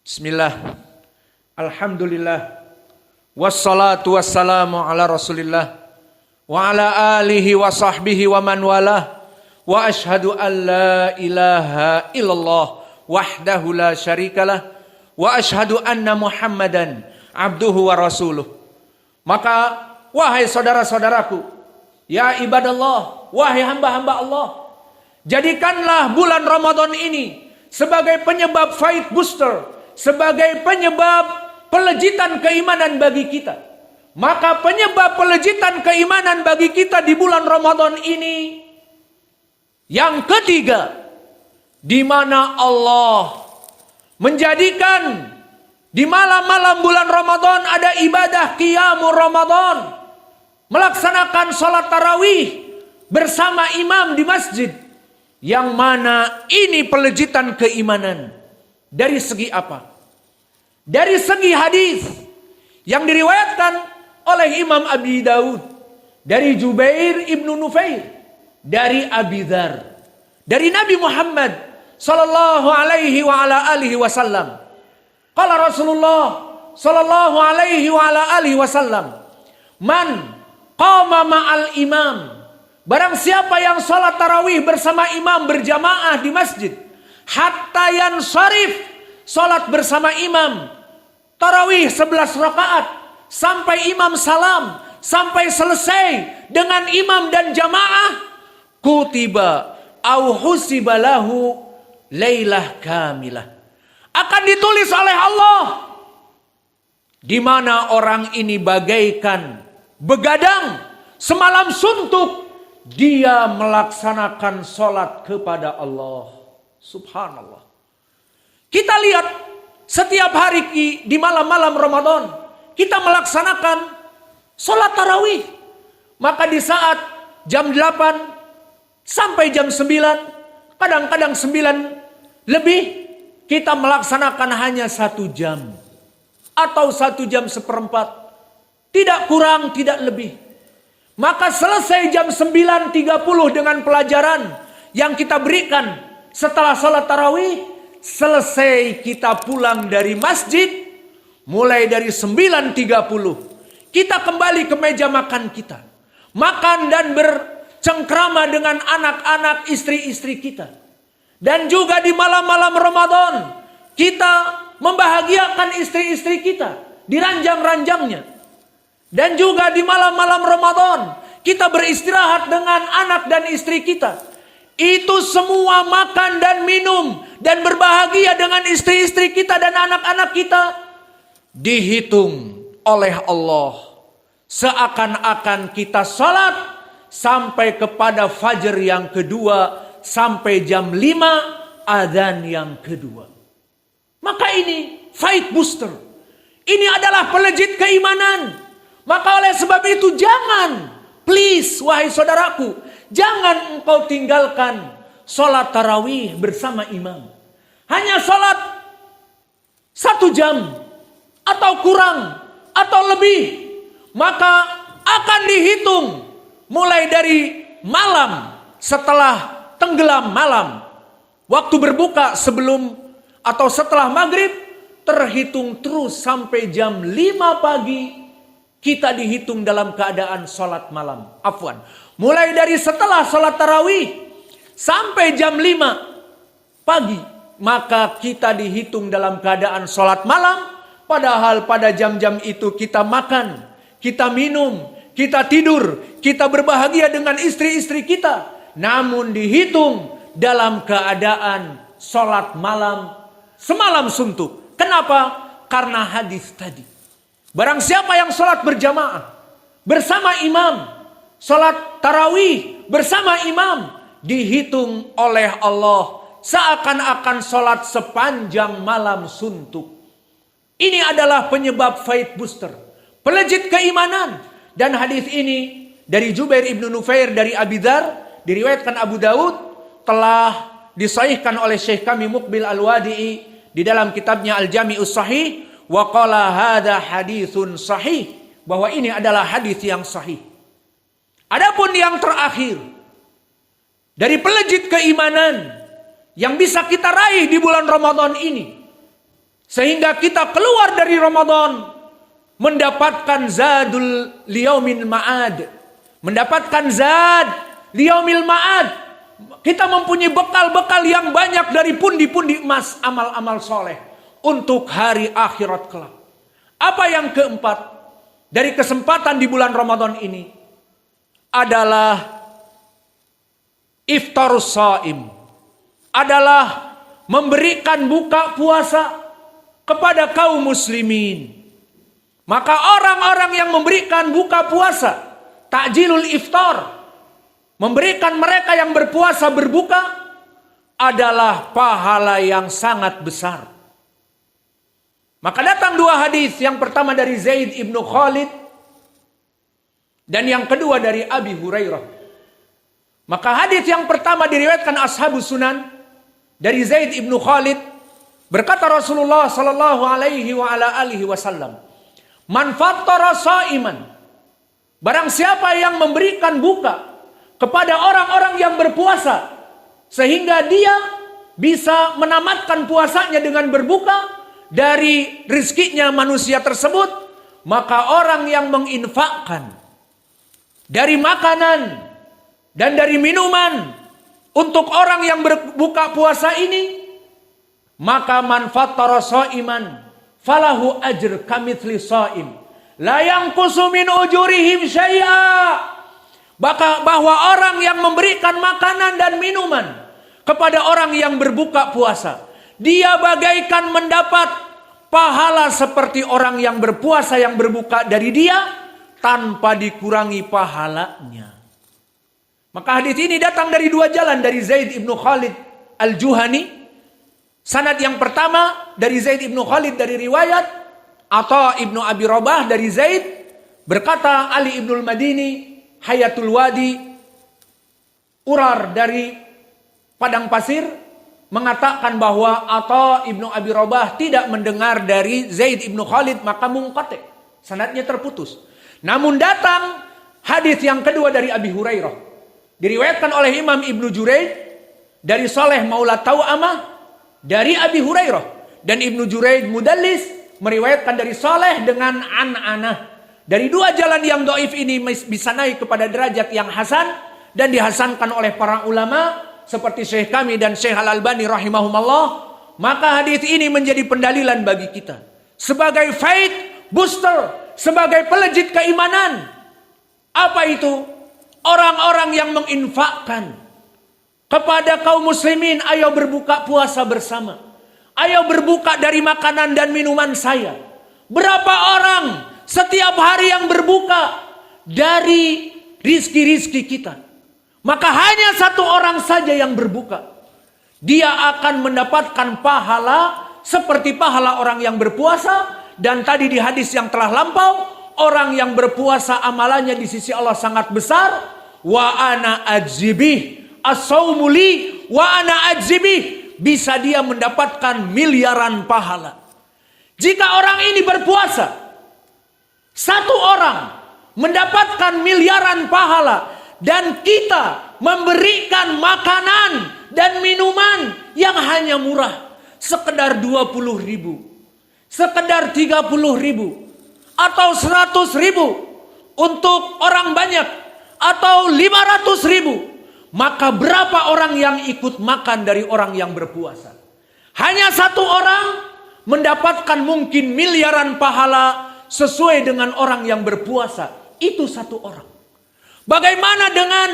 Bismillah, alhamdulillah, wassalatu wassalamu ala rasulillah, wa ala alihi wa sahbihi wa man walah, wa ashadu an la ilaha illallah wahdahu la syarikalah, wa ashadu anna muhammadan abduhu wa rasuluh. Maka wahai saudara-saudaraku, ya ibadallah, wahai hamba-hamba Allah, jadikanlah bulan Ramadan ini sebagai penyebab fight booster, sebagai penyebab pelejitan keimanan bagi kita. Maka penyebab pelejitan keimanan bagi kita di bulan Ramadan ini yang ketiga, di mana Allah menjadikan di malam-malam bulan Ramadan ada ibadah qiyamul Ramadan, melaksanakan sholat tarawih bersama imam di masjid, yang mana ini pelejitan keimanan. Dari segi apa? Dari segi hadis yang diriwayatkan oleh Imam Abi Daud dari Jubair ibnu Nufair dari Abi Dzar dari Nabi Muhammad sallallahu alaihi wa ala alihi wasallam. Qala Rasulullah sallallahu alaihi wa ala alihi wasallam, man qama ma'al imam, barang siapa yang salat tarawih bersama imam berjamaah di masjid, hatta yansharif, salat bersama imam tarawih 11 rakaat sampai imam salam, sampai selesai dengan imam dan jamaah, kutiba au husiba lahu lailah kamilah, akan ditulis oleh Allah di mana orang ini bagaikan begadang semalam suntuk, dia melaksanakan salat kepada Allah. Subhanallah. Kita lihat setiap hari di malam-malam Ramadan kita melaksanakan sholat tarawih. Maka di saat jam 8 sampai jam 9, kadang-kadang 9 lebih, kita melaksanakan hanya 1 jam atau 1 jam seperempat, tidak kurang tidak lebih. Maka selesai jam 9.30 dengan pelajaran yang kita berikan setelah sholat tarawih, selesai kita pulang dari masjid, mulai dari 9.30, kita kembali ke meja makan kita. Makan dan bercengkrama dengan anak-anak, istri-istri kita. Dan juga di malam-malam Ramadan, kita membahagiakan istri-istri kita di ranjang-ranjangnya. Dan juga di malam-malam Ramadan, kita beristirahat dengan anak dan istri kita. Itu semua makan dan minum dan berbahagia dengan istri-istri kita dan anak-anak kita dihitung oleh Allah seakan-akan kita salat sampai kepada fajar yang kedua, sampai jam 5 adzan yang kedua. Maka ini fight booster, ini adalah pelejit keimanan. Maka oleh sebab itu jangan, please wahai saudaraku, jangan engkau tinggalkan sholat tarawih bersama imam. Hanya sholat 1 jam atau kurang atau lebih, maka akan dihitung mulai dari malam setelah tenggelam malam, waktu berbuka sebelum atau setelah maghrib, terhitung terus sampai jam 5 pagi. Kita dihitung dalam keadaan sholat malam. Afwan. Mulai dari setelah sholat tarawih sampai jam 5 pagi, maka kita dihitung dalam keadaan sholat malam. Padahal pada jam-jam itu kita makan, kita minum, kita tidur, kita berbahagia dengan istri-istri kita. Namun dihitung dalam keadaan sholat malam semalam suntuk. Kenapa? Karena hadis tadi. Barang siapa yang sholat berjamaah bersama imam, sholat tarawih bersama imam, dihitung oleh Allah seakan-akan sholat sepanjang malam suntuk. Ini adalah penyebab fight booster, pelejit keimanan. Dan hadis ini dari Jubair ibnu Nufair dari Abi Dzar, diriwayatkan Abu Daud, telah disahihkan oleh Syekh kami Muqbil Al-Wadi'i di dalam kitabnya Al-Jami'us Sahih. Wa qala hadza haditsun sahih, bahwa ini adalah hadis yang sahih. Adapun yang terakhir dari pelejit keimanan yang bisa kita raih di bulan Ramadan ini, Sehingga kita keluar dari Ramadan mendapatkan zadul liyaumil ma'ad. Mendapatkan zad liyaumil ma'ad. Kita mempunyai bekal-bekal yang banyak dari pundi-pundi emas amal-amal soleh untuk hari akhirat kelak. Apa yang keempat dari kesempatan di bulan Ramadan ini adalah iftarus shaim, adalah memberikan buka puasa kepada kaum muslimin. Maka orang-orang yang memberikan buka puasa, takjilul iftar, memberikan mereka yang berpuasa berbuka, adalah pahala yang sangat besar. Maka datang dua hadis, yang pertama dari Zaid ibnu Khalid dan yang kedua dari Abi Hurairah. Maka hadis yang pertama diriwayatkan ashabus sunan dari Zaid ibnu Khalid. Berkata Rasulullah sallallahu alaihi wa ala alihi wasallam, "Man fattara shaiman." Barang siapa yang memberikan buka kepada orang-orang yang berpuasa sehingga dia bisa menamatkan puasanya dengan berbuka dari rizkinya manusia tersebut, maka orang yang menginfakkan dari makanan dan dari minuman untuk orang yang berbuka puasa ini, maka man fattara shaiman falahu ajr kamitsli shaim la yanqusu min ujurihim syai'a. Bahwa orang yang memberikan makanan dan minuman kepada orang yang berbuka puasa, dia bagaikan mendapat pahala seperti orang yang berpuasa yang berbuka dari dia tanpa dikurangi pahalanya. Maka hadis ini datang dari dua jalan, dari Zaid ibnu Khalid al-Juhani. Sanad yang pertama dari Zaid ibnu Khalid dari riwayat Atha ibnu Abi Rabah dari Zaid, berkata Ali ibnul Madini Hayatul Wadi, urar dari padang pasir, mengatakan bahwa Atha ibnu Abi Rabah tidak mendengar dari Zaid ibnu Khalid, maka munqati, sanadnya terputus. Namun datang hadis yang kedua dari Abi Hurairah, diriwayatkan oleh Imam Ibnu Juraij dari Saleh Maula Tau'amah dari Abi Hurairah, dan Ibnu Juraij mudallis meriwayatkan dari Saleh dengan an-anah. Dari dua jalan yang dhaif ini bisa naik kepada derajat yang hasan dan dihasankan oleh para ulama seperti Syekh kami dan Syekh Al-Albani rahimahumullah. Maka hadis ini menjadi pendalilan bagi kita sebagai faith booster, sebagai pelejit keimanan. Apa itu? Orang-orang yang menginfakkan kepada kaum muslimin, ayo berbuka puasa bersama. Ayo berbuka dari makanan dan minuman saya. Berapa orang setiap hari yang berbuka dari rizki-rizki kita? Maka hanya satu orang saja yang berbuka, dia akan mendapatkan pahala seperti pahala orang yang berpuasa. Dan tadi di hadis yang telah lampau, orang yang berpuasa amalannya di sisi Allah sangat besar. Wa ana ajzibih as-saumu li wa ana ajzibih, bisa dia mendapatkan miliaran pahala. Jika orang ini berpuasa, satu orang mendapatkan miliaran pahala, dan kita memberikan makanan dan minuman yang hanya murah, sekedar 20.000, sekedar 30.000, atau 100.000 untuk orang banyak, atau 500.000, maka berapa orang yang ikut makan dari orang yang berpuasa? Hanya satu orang mendapatkan mungkin miliaran pahala sesuai dengan orang yang berpuasa. Itu satu orang. Bagaimana dengan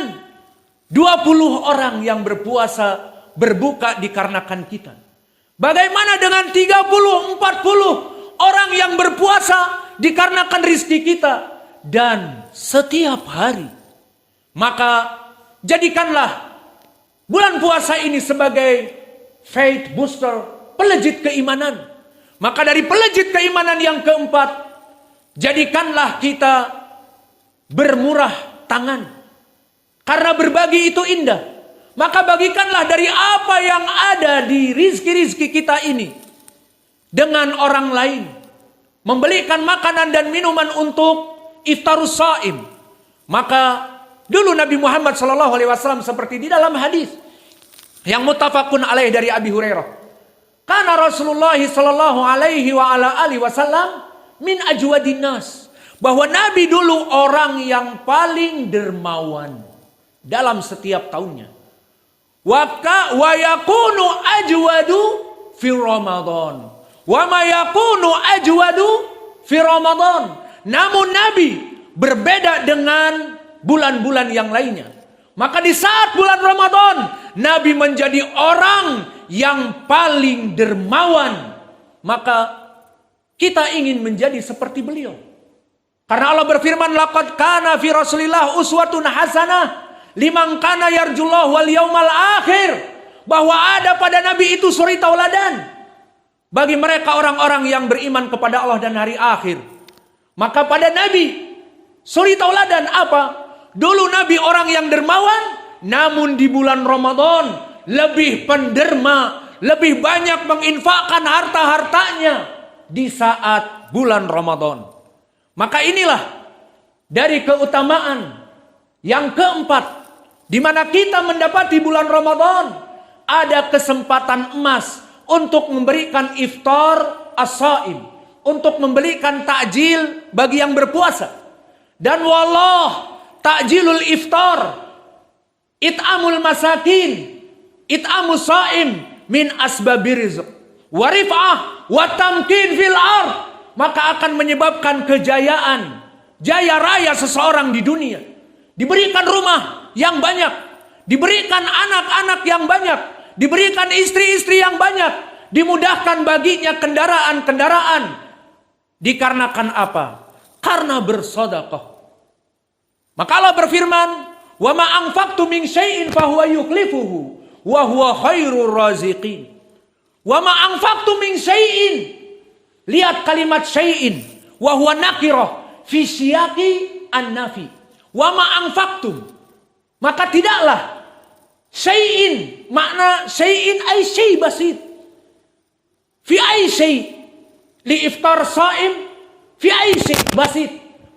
20 orang yang berpuasa berbuka dikarenakan kita? Bagaimana dengan 30, 40 orang yang berpuasa dikarenakan rizki kita? Dan setiap hari. Maka jadikanlah bulan puasa ini sebagai faith booster, pelejit keimanan. Maka dari pelejit keimanan yang keempat, jadikanlah kita bermurah tangan. Karena berbagi itu indah. Maka bagikanlah dari apa yang ada di rizki-rizki kita ini dengan orang lain. Membelikan makanan dan minuman untuk iftarus shaim. Maka dulu Nabi Muhammad SAW seperti di dalam hadis yang muttafaqun alaih dari Abi Hurairah, Karena Rasulullah sallallahu alaihi wa ala alihi wasallam min ajwadin nas. Bahwa Nabi dulu orang yang paling dermawan dalam setiap tahunnya. Wa yakunu ajwadu fi Ramadan. Wa ma yakunu ajwadu fi Ramadan. Namun Nabi berbeda dengan bulan-bulan yang lainnya. Maka di saat bulan Ramadan, Nabi menjadi orang yang paling dermawan. Maka kita ingin menjadi seperti beliau. Karena Allah berfirman, laqad kana fi Rasulillah uswatun hasanah liman kana yarjullah wal yaumal akhir. Bahwa ada pada Nabi itu suri tauladan bagi mereka orang-orang yang beriman kepada Allah dan hari akhir. Maka pada Nabi suri tauladan apa? Dulu Nabi orang yang dermawan, namun di bulan Ramadan lebih penderma, lebih banyak menginfakkan harta-hartanya di saat bulan Ramadan. Maka inilah dari keutamaan yang keempat, di mana kita mendapati bulan Ramadan ada kesempatan emas untuk memberikan iftar as-saim, untuk memberikan takjil bagi yang berpuasa. Dan wallah, takjilul iftar, it'amul masakin, it'amus saim min asbabir rizq, wa rif'ah wa tamkin fil ard. Maka akan menyebabkan kejayaan, jaya raya seseorang di dunia. Diberikan rumah yang banyak, diberikan anak-anak yang banyak, diberikan istri-istri yang banyak, dimudahkan baginya kendaraan-kendaraan. Dikarenakan apa? Karena bersedekah. Maka Allah berfirman, "Wa ma anfaqtum min syai'in fahuwa yukhlifuhu wa huwa khairur raziqin." Wa ma anfaqtum min syai'in. Lihat kalimat syai'in wa huwa nakirah fi siyaqi an-nafi. Wa ma anfaqtum. Maka tidaklah syai'in, makna syai'in ay syai' basit. Fi ay syai' li iftar saim, fi ay syai' basit.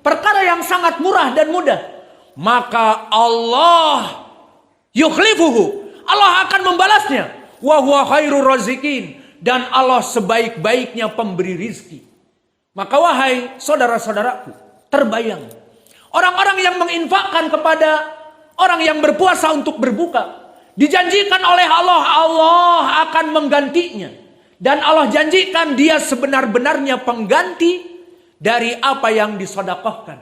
Perkara yang sangat murah dan mudah. Maka Allah yukhlifuhu, Allah akan membalasnya. Wa huwa khairur raziqin, dan Allah sebaik-baiknya pemberi rizki. Maka wahai saudara-saudaraku, terbayang orang-orang yang menginfakkan kepada orang yang berpuasa untuk berbuka, dijanjikan oleh Allah, Allah akan menggantinya. Dan Allah janjikan dia sebenar-benarnya pengganti dari apa yang disedekahkan.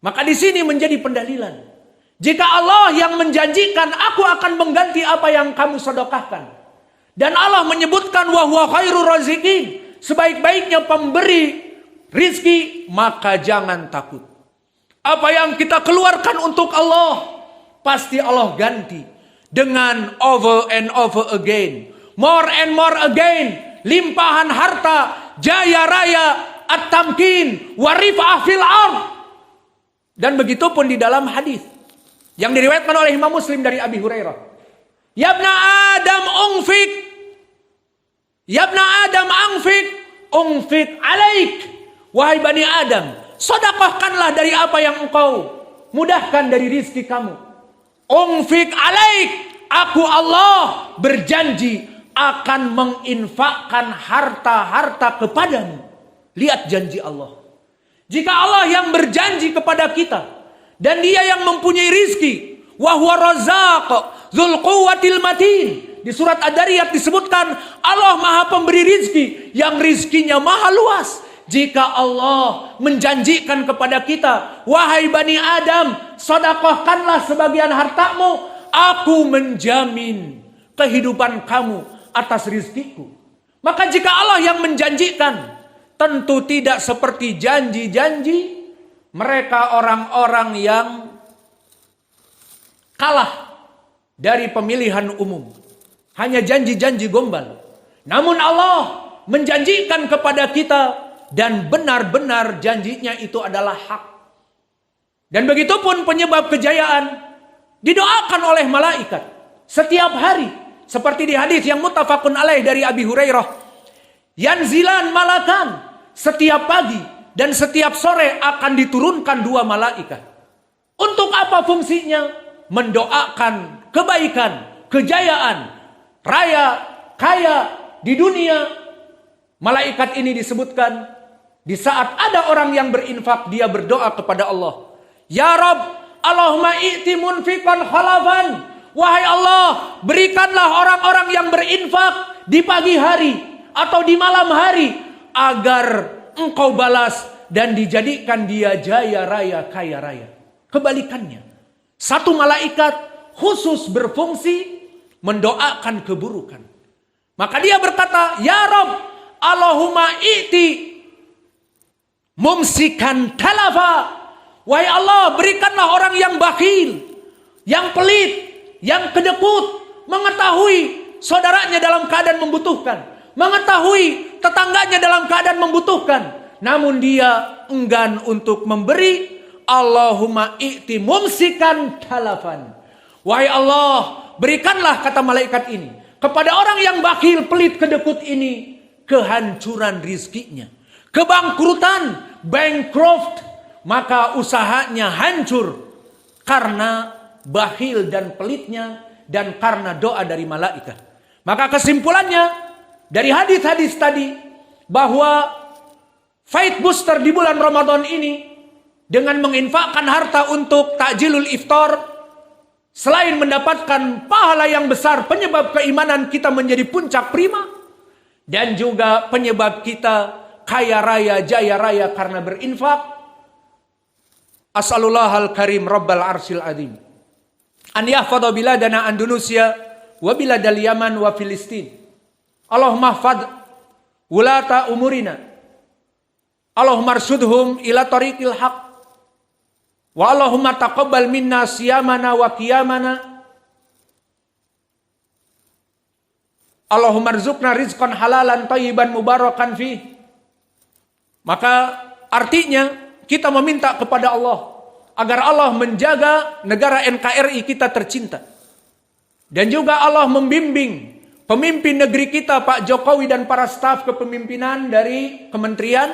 Maka di sini menjadi pendalilan. Jika Allah yang menjanjikan, aku akan mengganti apa yang kamu sedekahkan. Dan Allah menyebutkan wa huwa khairur raziqin, sebaik-baiknya pemberi rizki, maka jangan takut. Apa yang kita keluarkan untuk Allah, pasti Allah ganti dengan over and over again, more and more again, limpahan harta, jaya raya, at-tamkin, warifah fil ard. Dan begitu pun di dalam hadis yang diriwayatkan oleh Imam Muslim dari Abi Hurairah. Yabna Adam ungfik, Yabna Adam angfik, ungfik alaik. Wahai Bani Adam, sedekahkanlah dari apa yang engkau mudahkan dari rizki kamu. Ungfik alaik, aku Allah berjanji akan menginfakkan harta-harta kepadamu. Lihat janji Allah. Jika Allah yang berjanji kepada kita, dan dia yang mempunyai rizki, wa huwa razzaq dzul quwwatil matin. Di surat Ad-Dariyat disebutkan Allah maha pemberi rizki, yang rizkinya maha luas. Jika Allah menjanjikan kepada kita, wahai Bani Adam, sedekahkanlah sebagian hartamu, aku menjamin kehidupan kamu atas rizkiku. Maka jika Allah yang menjanjikan, tentu tidak seperti janji-janji mereka orang-orang yang kalah dari pemilihan umum. Hanya janji-janji gombal. Namun Allah menjanjikan kepada kita, dan benar-benar janjinya itu adalah hak. Dan begitu pun penyebab kejayaan didoakan oleh malaikat setiap hari. Seperti di hadis yang muttafaqun alaih dari Abi Hurairah. Yanzilan malakan, setiap pagi dan setiap sore akan diturunkan 2 malaikat. Untuk apa fungsinya? Mendoakan kebaikan, kejayaan, raya, kaya, di dunia, malaikat ini disebutkan di saat ada orang yang berinfak, dia berdoa kepada Allah. Ya Rabb, Allahumma i'ti munfiqan khalafan. Wahai Allah, berikanlah orang-orang yang berinfak di pagi hari atau di malam hari agar engkau balas dan dijadikan dia jaya raya, kaya raya. Kebalikannya, satu malaikat khusus berfungsi mendoakan keburukan. Maka dia berkata, Ya Rabb, Allahumma i'ti mumsikan talafa. Wahai Allah, berikanlah orang yang bakhil, yang pelit, yang kedekut, mengetahui saudaranya dalam keadaan membutuhkan, mengetahui tetangganya dalam keadaan membutuhkan, namun dia enggan untuk memberi. Allahumma i'ti mumsikan talafan. Wahai Allah, berikanlah, kata malaikat ini, kepada orang yang bakhil, pelit, kedekut ini kehancuran rizkinya, kebangkrutan, bankrupt, maka usahanya hancur karena bakhil dan pelitnya dan karena doa dari malaikat. Maka kesimpulannya dari hadis-hadis tadi bahwa fight booster di bulan Ramadan ini dengan menginfakkan harta untuk takjilul iftar, selain mendapatkan pahala yang besar, penyebab keimanan kita menjadi puncak prima, dan juga penyebab kita kaya raya, jaya raya karena berinfak. As'alullahal karim rabbal arsyil azim an yahfadha biladana Andalusia wa biladal Yaman wa Filistin. Allahumma hfadh wulata umurina. Allahumma arsyudhum ila tariqil haq. Wa Allahumma taqabbal minna siyamana wa qiyamana. Allahumma rzuqna rizqan halalan thayyiban mubarakan fih. Maka artinya kita meminta kepada Allah agar Allah menjaga negara NKRI kita tercinta. Dan juga Allah membimbing pemimpin negeri kita Pak Jokowi dan para staf kepemimpinan dari kementerian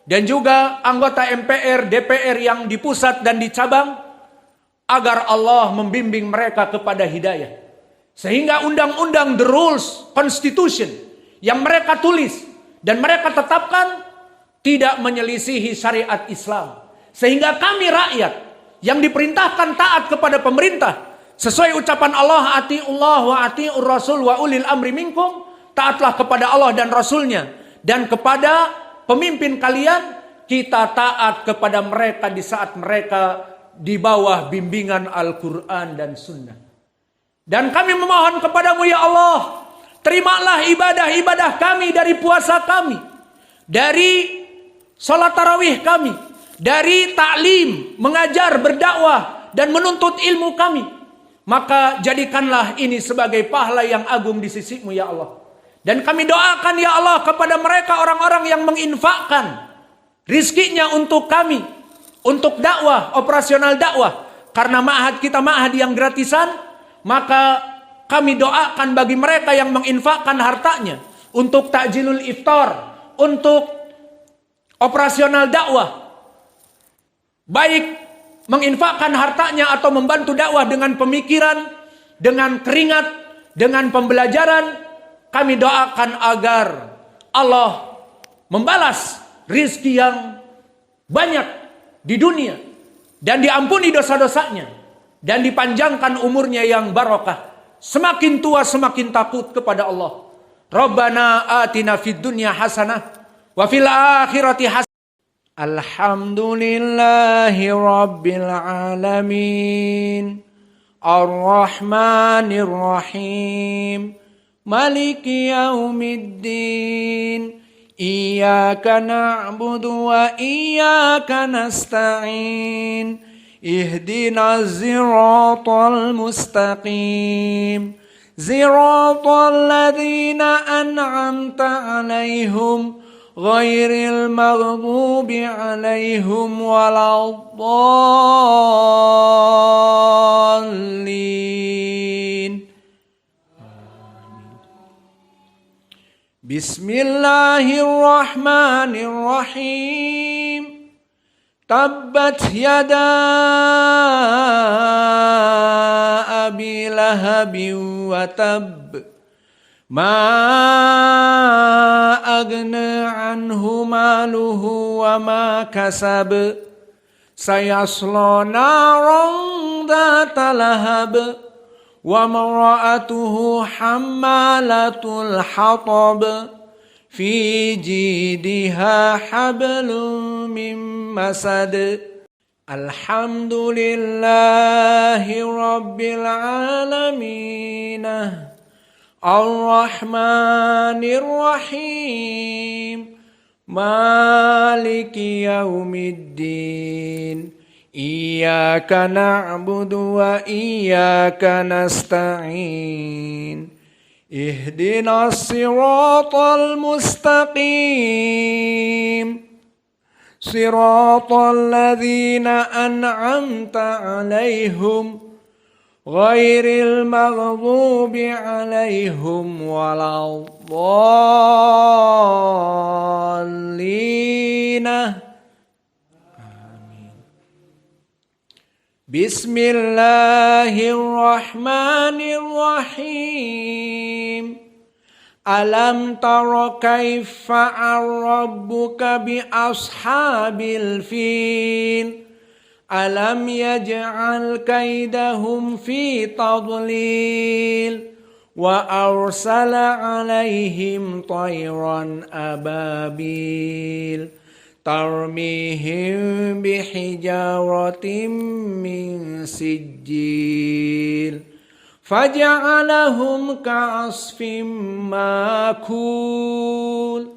dan juga anggota MPR, DPR yang di pusat dan di cabang, agar Allah membimbing mereka kepada hidayah. Sehingga undang-undang, the rules, constitution yang mereka tulis dan mereka tetapkan tidak menyelisihi syariat Islam. Sehingga kami rakyat yang diperintahkan taat kepada pemerintah sesuai ucapan Allah, atiullah wa atiur rasul wa ulil amri minkum, taatlah kepada Allah dan Rasulnya, dan kepada pemimpin kalian, kita taat kepada mereka di saat mereka di bawah bimbingan Al-Quran dan Sunnah. Dan kami memohon kepadamu ya Allah, terimalah ibadah-ibadah kami, dari puasa kami, dari salat tarawih kami, dari taklim, mengajar, berdakwah, dan menuntut ilmu kami. Maka jadikanlah ini sebagai pahala yang agung di sisimu ya Allah. Dan kami doakan ya Allah kepada mereka orang-orang yang menginfakkan rizkinya untuk kami, untuk dakwah, operasional dakwah. Karena ma'had kita ma'had yang gratisan, maka kami doakan bagi mereka yang menginfakkan hartanya untuk takjilul iftar, untuk operasional dakwah, baik menginfakkan hartanya atau membantu dakwah dengan pemikiran, dengan keringat, dengan pembelajaran, kami doakan agar Allah membalas rizki yang banyak di dunia dan diampuni dosa-dosanya dan dipanjangkan umurnya yang barokah. Semakin tua semakin takut kepada Allah. Rabbana atina fid dunya hasanah wa fil akhirati hasanah. Alhamdulillahi rabbil alamin. Ar-Rahmanir Rahim. Maliki yaumiddin. Iyyaka na'budu wa iyyaka nasta'in. Ihdinas siratal mustaqim. Siratal ladzina an'amta 'alaihim ghairil maghdubi 'alaihim waladdallin. Bismillahirrahmanirrahim. Tabbat yada abi lahabin wa tab. ما أغنى عنه ماله وما كسب سيصلى نارا ذات لهب وامرأته حمالة الحطب في جيدها حبل من مسد الحمد لله رب العالمين الرحمن الرحيم مالك يوم الدين إياك نعبد وإياك نستعين اهدنا الصراط المستقيم صراط الذين أنعمت عليهم غير المغضوب عليهم ولا الضالين آمين. بسم الله الرحمن الرحيم ألم تر كيف فعل ربك بأصحاب الفيل ألم يجعل كيدهم في تضليل وأرسل عليهم طيرا أبابيل ترميهم بحجارة من سجيل فجعلهم كعصف ماكول